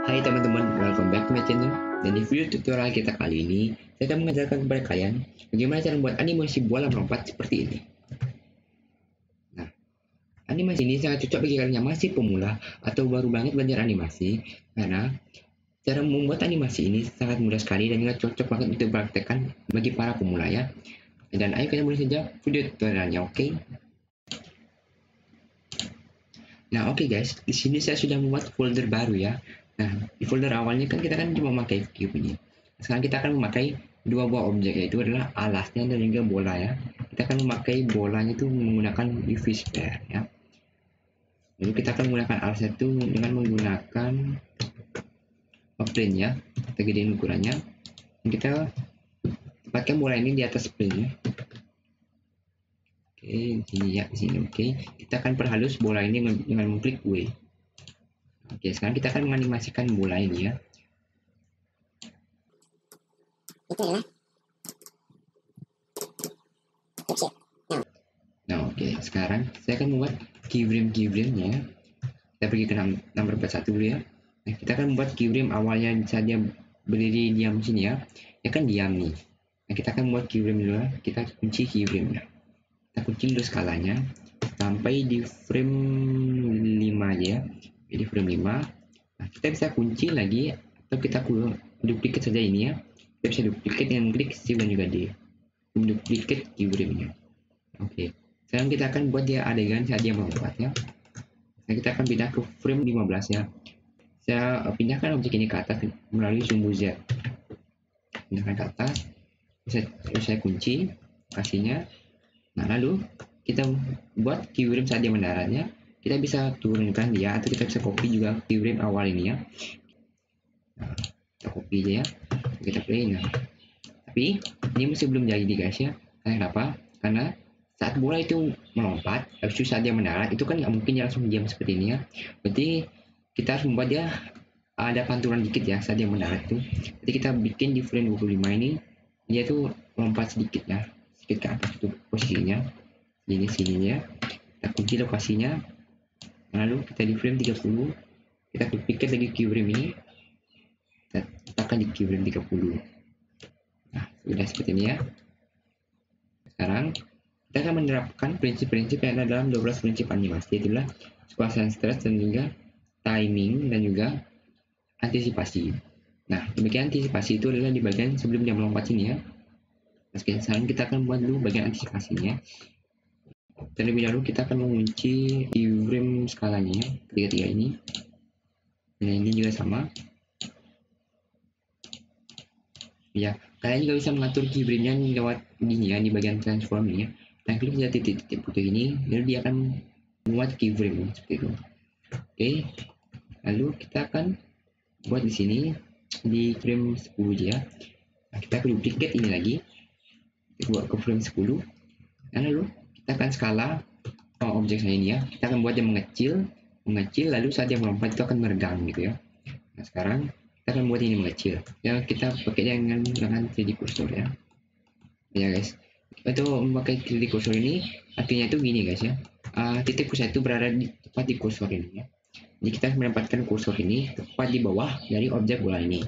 Hai teman-teman, welcome back to my channel. Dan di video tutorial kita kali ini, saya akan mengajarkan kepada kalian bagaimana cara membuat animasi bola melompat seperti ini. Nah, animasi ini sangat cocok bagi kalian yang masih pemula atau baru banget belajar animasi, karena cara membuat animasi ini sangat mudah sekali dan juga cocok banget untuk dipraktekkan bagi para pemula ya. Dan ayo kita mulai saja video tutorialnya, oke? Nah, oke guys, di sini saya sudah membuat folder baru ya. Nah, di folder awalnya kan kita cuma memakai cube ini. Sekarang kita akan memakai dua buah objek, yaitu adalah alasnya dan juga bola ya. Kita akan memakai bolanya itu menggunakan UV sphere ya. Lalu kita akan menggunakan alasnya itu dengan menggunakan plane ya. Kita gedein ukurannya. Dan kita tempatkan bola ini di atas plane ya. Oke, di sini ya, di sini oke. Kita akan perhalus bola ini dengan mengklik W. Oke, sekarang kita akan menganimasikan bola ini ya. Nah, oke. Sekarang saya akan membuat keyframe-nya. Kita pergi ke nomor 41 dulu ya. Nah, kita akan membuat keyframe awalnya saja berdiri diam sini ya. Ya kan diam nih. Nah, kita akan membuat keyframe dulu. Kita kunci keyframe-nya. Kita kunci dulu skalanya sampai di frame 5 aja ya. Jadi frame 5. Nah, kita bisa kunci lagi atau kita duplicate saja ini ya. Kita bisa duplicate dengan klik Shift dan juga D. Duplicate keyframe-nya. Oke. Sekarang kita akan buat dia adegan saat dia melompat ya. Nah, kita akan pindah ke frame 15 ya. Saya pindahkan objek ini ke atas melalui sumbu Z. Pindahkan ke atas. Saya kunci lokasinya. Nah, lalu kita buat keyframe saat dia mendaratnya. Kita bisa turunkan dia atau kita bisa copy juga keyframe awal ini ya. Nah, kita copy aja ya. Kita play. Nah, tapi ini masih belum jadi guys ya. Kenapa? Karena saat bola itu melompat, habis itu saat dia mendarat, itu kan nggak mungkin dia langsung diam seperti ini ya. Berarti kita harus membuat dia ada pantulan dikit ya saat dia mendarat itu. Jadi kita bikin di frame 25 ini, dia tuh lompat sedikit ya, sedikit ke atas itu posisinya. Ini sininya, kita kunci lokasinya. Lalu kita di frame 30, kita duplicate lagi keyframe ini. Kita letakkan di keyframe 30. Nah, sudah seperti ini ya. Sekarang kita akan menerapkan prinsip-prinsip yang ada dalam 12 prinsip animasi, yaitu kekuasaan stres dan juga timing dan juga antisipasi. Nah, demikian antisipasi itu adalah di bagian sebelum dia melompat ini ya. Nah, sekarang kita akan buat dulu bagian antisipasinya. Terlebih dahulu kita akan mengunci keyframe skalanya ya, ketiga ini. Nah, ini juga sama. Ya, kalian juga bisa mengatur keyframe-nya lewat gini ya, di bagian transform ini ya. Nah, klik saja titik-titik putih ini, lalu dia akan membuat keyframe seperti itu. Oke, lalu kita akan buat di sini di frame 10 aja. Nah, kita akan duplicate ini lagi, kita buat ke frame 10. Dan lalu kita akan skala objek saya ini ya. Kita akan buat dia mengecil, lalu saat dia melompat itu akan meregang gitu ya. Nah, sekarang kita akan buat ini mengecil. Ya, kita pakai dengan 3D cursor ya. Ya guys, itu memakai 3D cursor ini artinya itu gini guys ya. Titik pusat itu berada di tepat di kursor ini ya. Jadi kita menempatkan kursor ini tepat di bawah dari objek bola ini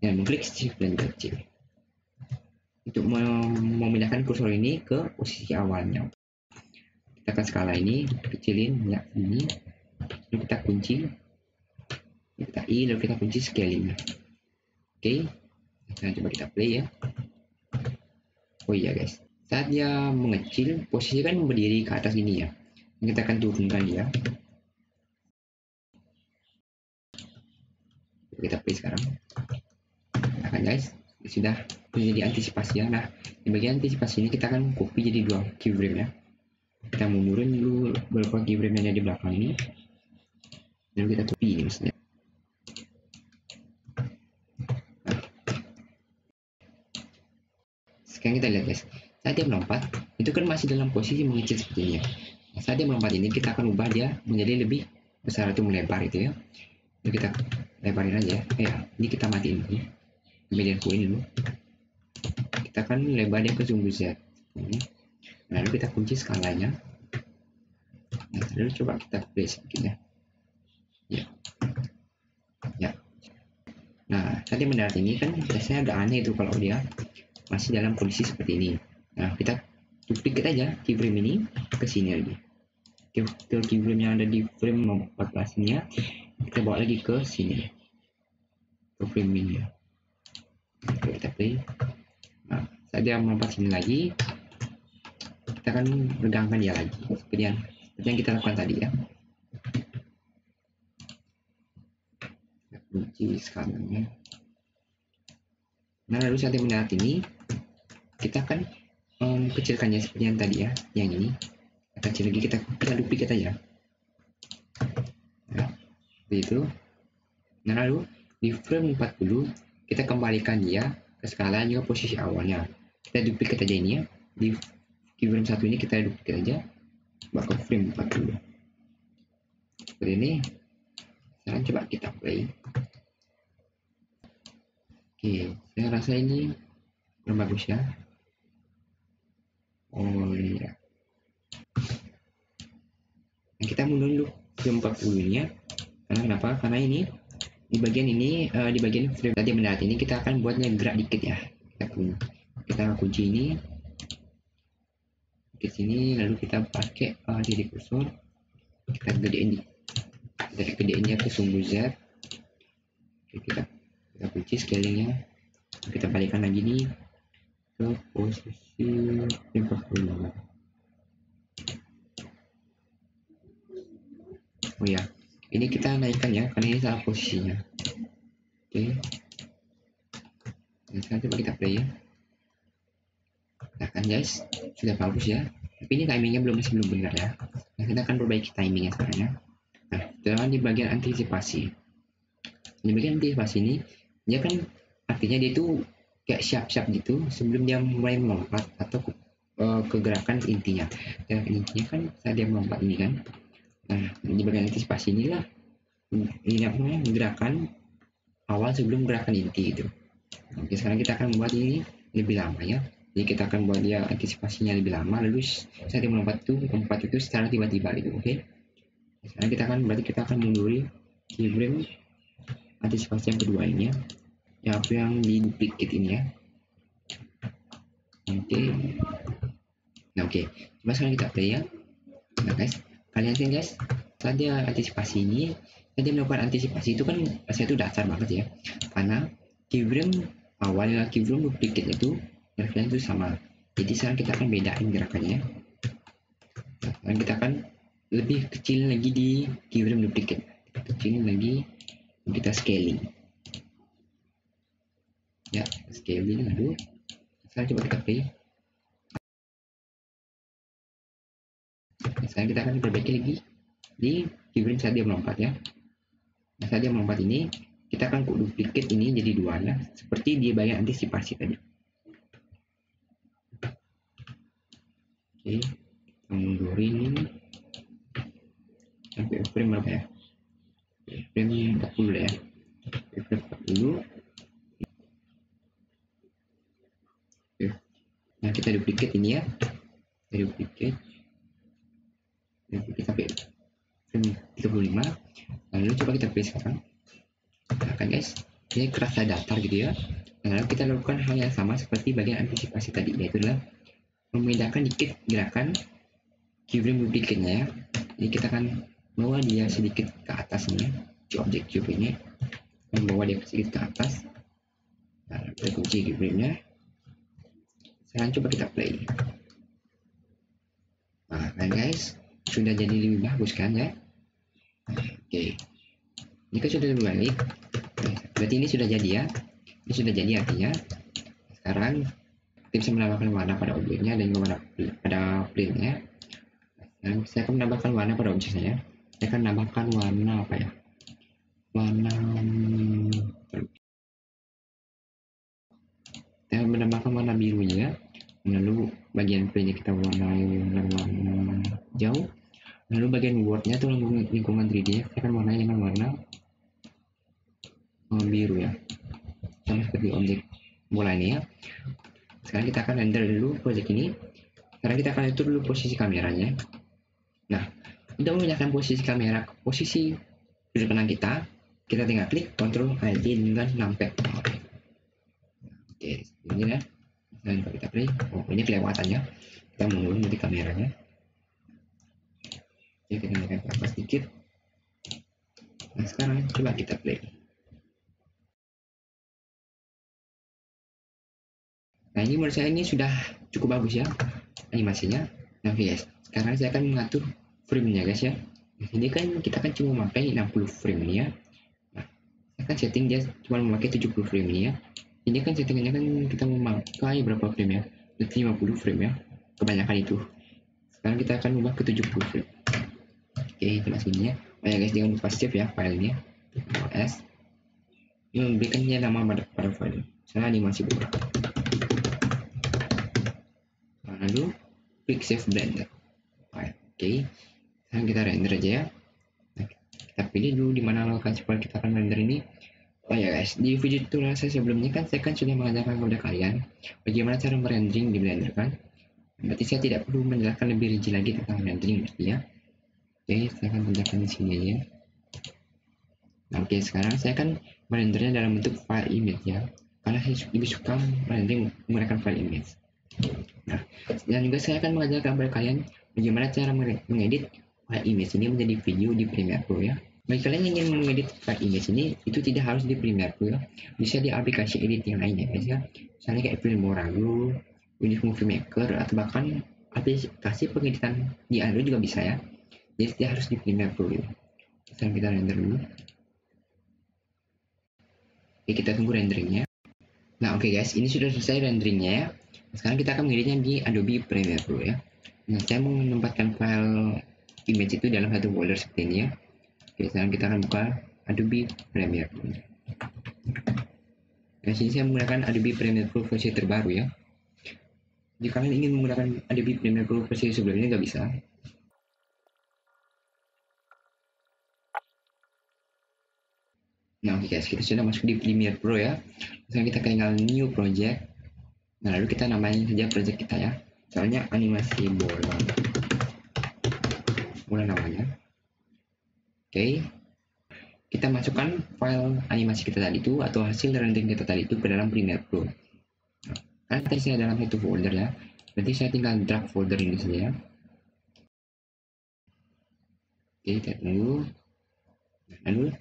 dan mengklik shift dan kecil untuk memindahkan kursor ini ke posisi awalnya. Kita akan skala ini, kecilin ya ini, lalu kita kunci, kita I, lalu kita kunci scaling. Oke, nah coba kita play ya. Oh iya guys, saat dia mengecil, posisi kan berdiri ke atas ini ya. Kita akan turunkan dia. Kita play sekarang. Nah kan guys, sudah menjadi antisipasi ya. Nah, di bagian antisipasi ini kita akan copy jadi dua keyframe ya. Kita mundurin dulu beberapa keyframe yang ada di belakang ini. Lalu kita copy ini misalnya. Nah, sekarang kita lihat guys, saat dia melompat, itu kan masih dalam posisi mengecil seperti ini ya. Nah, saat dia melompat ini kita akan ubah dia menjadi lebih besar atau melebar itu ya. Lalu kita lebarin aja ya. Ini kita matiin dulu. Median point dulu. Kita akan lebar dia ke sumbu Z. Lalu kita kunci skalanya. Nah, lalu coba kita play sedikit ya. Ya. Nah, tadi mendarat ini kan biasanya agak aneh itu kalau dia masih dalam kondisi seperti ini. Nah, kita duplicate aja keyframe ini ke sini lagi. Ke keyframe yang ada di frame 14 ini ya, kita bawa lagi ke sini, ke frame ini ya. Oke, kita play. Nah, saat dia melompat sini lagi, kita akan regangkan dia lagi seperti yang kita lakukan tadi ya. Kita kunci sekarang ya. Nah, lalu saat dia mendarat ini, kita akan kecilkannya seperti yang tadi ya, yang ini. Kecil lagi, kita duplicate aja. Nah, seperti itu. Nah, lalu di frame 40 kita kembalikan dia ke skala juga posisi awalnya. Kita duplicate aja ini ya. Di keyframe 1 ini kita duplicate aja, bawa ke frame 40. Seperti ini. Sekarang coba kita play. Oke, saya rasa ini kurang bagus ya. Oh iya. Nah, kita mundur dulu frame 40 ini ya. Karena kenapa? Karena ini di bagian ini, di bagian frame tadi mendarat ini kita akan buatnya gerak dikit ya. Kita kunci ini ke sini, lalu kita pakai titik kursor, kita gedein dia ke sumbu Z. Oke, kita kunci scalingnya, kita balikan lagi nih ke posisi 50. Oh ya, ini kita naikkan ya, karena ini salah posisinya. Oke, nah, sekarang coba kita play ya. Nah kan guys, sudah bagus ya, tapi ini timingnya masih belum benar ya. Nah, kita akan perbaiki timingnya sekarang ya. Nah, sekarang di bagian antisipasi. Di bagian antisipasi ini, dia kan artinya dia itu kayak siap-siap gitu sebelum dia mulai melompat atau ke gerakan intinya. Gerakan intinya kan saat dia melompat ini kan. Nah, di bagian antisipasi inilah ini apa namanya, gerakan awal sebelum gerakan inti gitu. Oke, sekarang kita akan membuat ini lebih lama ya. Jadi kita akan buat dia antisipasinya lebih lama, lalu saat dia melompat itu secara tiba-tiba gitu. Oke. Sekarang kita akan munduri keyframe antisipasi yang kedua ini ya. Yang di duplicate ini ya. Oke. Nah, oke. Coba sekarang kita play ya. Nah, guys, kalian sih guys, saat dia antisipasi ini, saat dia melakukan antisipasi itu kan rasanya itu dasar banget ya. Karena keyframe awalnya keyframe duplicate itu gerakannya itu sama. Jadi sekarang kita akan bedain gerakannya. Dan kita akan lebih kecil lagi di keyframe duplicate. Kita kecilin lagi, kita scaling. Ya, scaling lalu sekarang coba kita play. Sekarang kita akan perbaiki lagi di keyframe saat dia melompat ya. Nah, saat dia melompat ini kita akan duplicate ini jadi 2 ya, seperti di bagian antisipasi tadi. Oke, kita mundurin sampai frame berapa ya? Frame 40 ya. Frame 40. Oke. Nah, kita duplicate ini ya. Kita duplicate sampai frame 35. Lalu coba kita play sekarang. Nah kan guys, ini kerasa datar gitu ya. Nah, lalu kita lakukan hal yang sama seperti bagian antisipasi tadi, yaitu adalah membedakan dikit gerakan keyframe duplicate-nya ya. Jadi kita akan bawa dia sedikit ke atas ini ya, si objek cube ini, membawa dia sedikit ke atas. Nah, kita kunci keyframe-nya. Sekarang coba kita play. Nah kan guys, sudah jadi lebih bagus kan ya. Oke, jika sudah lebih baik, berarti ini sudah jadi ya. Ini sudah jadi artinya sekarang kita bisa menambahkan warna pada objeknya dan juga pada printnya. Dan saya akan menambahkan warna pada objek saya. Saya akan menambahkan warna apa ya? Saya menambahkan warna birunya ya. Lalu bagian printnya kita warna jauh. Lalu bagian wordnya itu lingkungan 3D nya kita akan warnai dengan warna biru ya, sama seperti objek bola ini ya. Sekarang kita akan render dulu project ini. Sekarang kita akan atur dulu posisi kameranya. Nah, untuk memindahkan posisi kamera ke posisi sudut pandang kita, kita tinggal klik Ctrl Alt dengan numpad. Oke, ini ya. Dan kalau kita play, oh ini kelewatan ya. Kita mundur nanti kameranya. Oke, kita naikkan ke atas sedikit. Nah sekarang coba kita play. Nah ini menurut saya ini sudah cukup bagus ya animasinya. Nah guys, sekarang saya akan mengatur frame-nya guys ya. Nah, ini kan kita kan cuma memakai 60 frame ini ya. Nah, saya kan setting dia cuma memakai 70 frame ini ya. Ini kan settingannya kan kita memakai berapa frame ya? 50 frame ya. Kebanyakan itu. Sekarang kita akan ubah ke 70 frame. Oke, kita sini ya. Oh ya guys, jangan lupa save ya filenya. S. Ini memberikannya nama pada file. Saya animasi berubah. Lalu klik save blender. Oke, sekarang kita render aja ya. Nah, kita pilih dulu di mana lokasi file kita akan render ini. Oh ya guys, di video tutorial saya sebelumnya kan saya sudah mengajarkan kepada kalian bagaimana cara merendering di Blender kan. Berarti saya tidak perlu menjelaskan lebih rinci lagi tentang rendering berarti ya. Oke, saya akan tunjukkan di sini aja. Nah, oke, sekarang saya akan merendernya dalam bentuk file image ya. Karena saya lebih suka merendering menggunakan file image. Nah, dan juga saya akan mengajarkan kepada kalian bagaimana cara mengedit file image ini menjadi video di Premiere Pro ya. Bagi kalian yang ingin mengedit file image ini, itu tidak harus di Premiere Pro ya. Bisa di aplikasi edit yang lainnya guys ya. Misalnya kayak Filmora dulu, Windows Movie Maker, atau bahkan aplikasi pengeditan di Android juga bisa ya. Jadi tidak harus di Premiere Pro ya. Sekarang kita render dulu. Oke, kita tunggu renderingnya. Nah oke guys, ini sudah selesai renderingnya ya. Sekarang kita akan mengeditnya di Adobe Premiere Pro ya. Nah, saya mau menempatkan file image itu dalam satu folder seperti ini ya. Oke, sekarang kita akan buka Adobe Premiere Pro. Nah, sini saya menggunakan Adobe Premiere Pro versi terbaru ya. Jika kalian ingin menggunakan Adobe Premiere Pro versi sebelumnya nggak bisa. Nah oke guys, kita sudah masuk di Premiere Pro ya. Sekarang kita tinggal New Project. Nah lalu kita namain saja project kita ya. Soalnya animasi bola. Bola namanya. Oke. Kita masukkan file animasi kita tadi itu atau hasil rendering kita tadi itu ke dalam Premiere Pro. Nah, kan tadi saya dalam satu folder ya. Berarti saya tinggal drag folder ini saja. Oke, kita tunggu. Lalu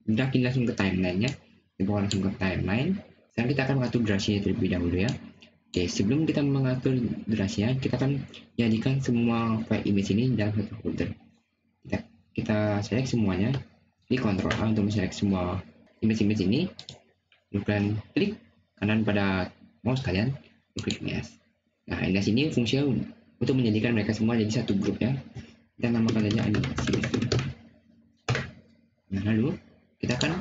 drag ini langsung ke timeline-nya. Dibawa langsung ke timeline. Sekarang kita akan mengatur durasinya terlebih dahulu ya. Oke, sebelum kita mengatur durasinya, kita akan jadikan semua file image ini dalam satu folder. Kita select semuanya, di Ctrl A untuk select semua image-image ini. Kemudian klik kanan pada mouse kalian, klik next. Nah, di sini fungsinya untuk menjadikan mereka semua jadi satu grup ya. Kita namakan saja animasi. Nah, lalu kita akan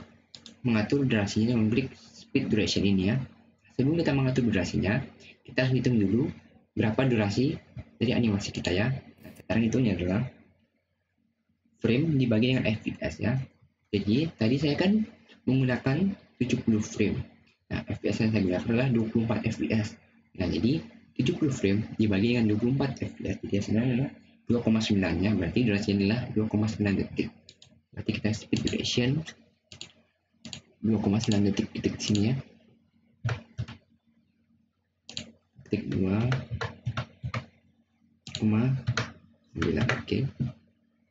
mengatur durasinya dengan klik speed duration ini ya. Sebelum kita mengatur durasinya, kita harus hitung dulu berapa durasi dari animasi kita ya. Nah, sekarang hitungnya adalah frame dibagi dengan fps ya. Jadi tadi saya kan menggunakan 70 frame. Nah, fps yang saya gunakan adalah 24 fps. Nah, jadi 70 frame dibagi dengan 24 fps. Jadi hasilnya adalah 2,9 nya, berarti durasinya adalah 2,9 detik. Berarti kita speed duration 2,9 detik di sini ya. Detik 2,9. Oke.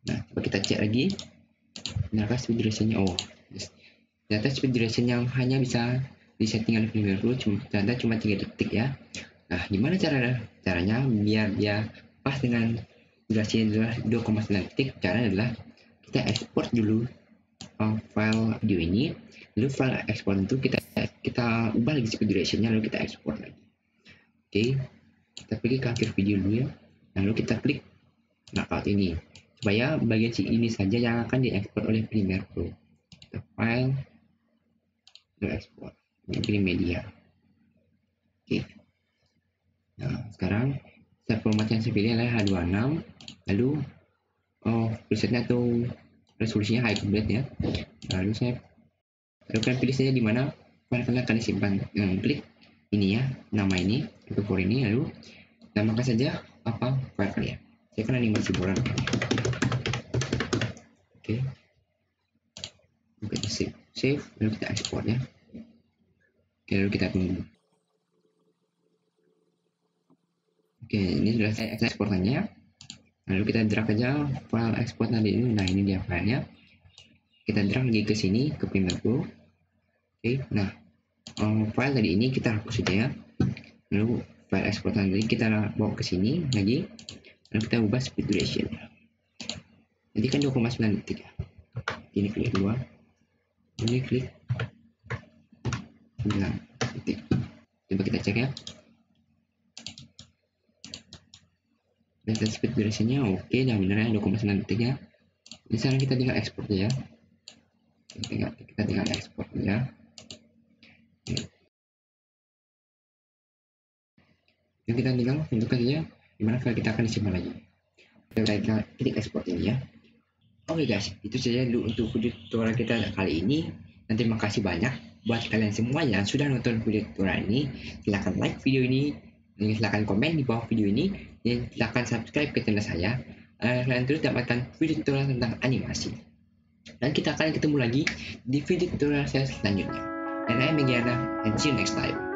Nah, coba kita cek lagi. Benarkah speed duration-nya? Oh, ternyata speed duration yang hanya bisa di settingan Premiere Pro ternyata cuma 3 detik ya. Nah, gimana caranya biar dia pas dengan durasinya adalah 2,9 detik? Caranya adalah kita ekspor dulu file video ini, lalu file ekspor itu kita ubah lagi speed duration-nya, lalu kita ekspor lagi. Oke, kita pergi ke akhir video dulu ya, lalu kita klik knockout ini supaya bagian ini saja yang akan diekspor oleh Premiere Pro. Kita file, lalu ekspor, pilih media. Oke. Nah, sekarang saya format yang saya pilih adalah H26, lalu presetnya atau resolusinya high complete ya. Lalu kalian pilih saja di mana file kalian akan disimpan. Klik ini ya, nama ini, for ini, lalu namakan saja apa file kalian. Saya akan animasi bola. Oke. Oke, save, lalu kita ekspor ya. Oke, lalu kita tunggu. Oke, ini sudah saya ekspornya. Lalu kita drag aja file ekspor tadi ini. Nah, ini dia filenya. Kita drag lagi ke sini ke Premiere Pro. Oke, nah file tadi ini kita hapus saja ya. Lalu file ekspor tadi kita bawa ke sini lagi. Lalu kita ubah speed duration. Jadi kan 2,9 detik ya. Ini klik 2. Ini klik 9 detik. Coba kita cek ya. Data speed durasinya oke, yang benernya 2,9 detik ya. Di sana kita tinggal ekspor ya. Kita tinggal ekspor ya. Yang kita tinggal tentukan saja dimana file kita akan disimpan lagi. Kita klik ekspor ini ya. Oke guys, itu saja dulu untuk video tutorial kita kali ini. Dan terima kasih banyak buat kalian semua yang sudah nonton video tutorial ini. Silahkan like video ini, dan silahkan komen di bawah video ini, dan silahkan subscribe ke channel saya. Kalian terus dapatkan video tutorial tentang animasi. Dan kita akan ketemu lagi di video tutorial saya selanjutnya. And I'm Megiana, and see you next time.